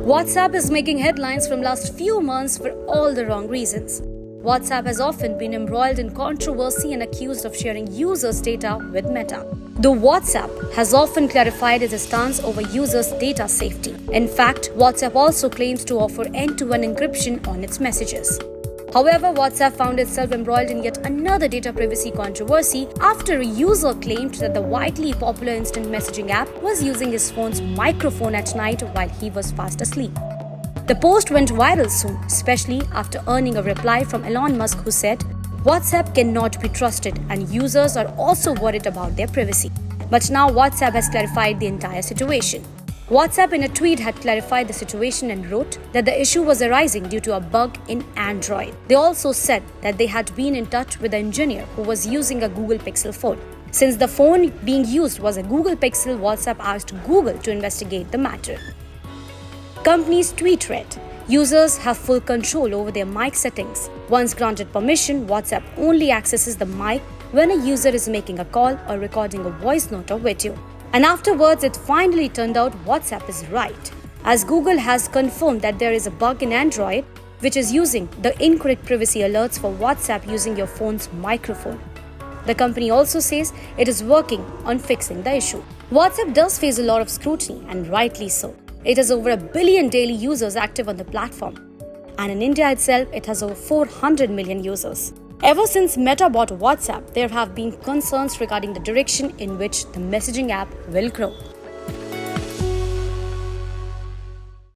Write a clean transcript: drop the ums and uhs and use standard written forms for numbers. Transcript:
WhatsApp is making headlines from last few months for all the wrong reasons. WhatsApp has often been embroiled in controversy and accused of sharing users' data with Meta. Though WhatsApp has often clarified its stance over users' data safety. In fact, WhatsApp also claims to offer end-to-end encryption on its messages. However, WhatsApp found itself embroiled in yet another data privacy controversy after a user claimed that the widely popular instant messaging app was using his phone's microphone at night while he was fast asleep. The post went viral soon, especially after earning a reply from Elon Musk, who said, WhatsApp cannot be trusted and users are also worried about their privacy. But now WhatsApp has clarified the entire situation. WhatsApp in a tweet had clarified the situation and wrote that the issue was arising due to a bug in Android. They also said that they had been in touch with the engineer who was using a Google Pixel phone. Since the phone being used was a Google Pixel, WhatsApp asked Google to investigate the matter. Company's tweet read, users have full control over their mic settings. Once granted permission, WhatsApp only accesses the mic when a user is making a call or recording a voice note or video. And afterwards, it finally turned out WhatsApp is right, as Google has confirmed that there is a bug in Android which is using the incorrect privacy alerts for WhatsApp using your phone's microphone. The company also says it is working on fixing the issue. WhatsApp does face a lot of scrutiny, and rightly so. It has over 1 billion daily users active on the platform. And in India itself, it has over 400 million users. Ever since Meta bought WhatsApp, there have been concerns regarding the direction in which the messaging app will grow.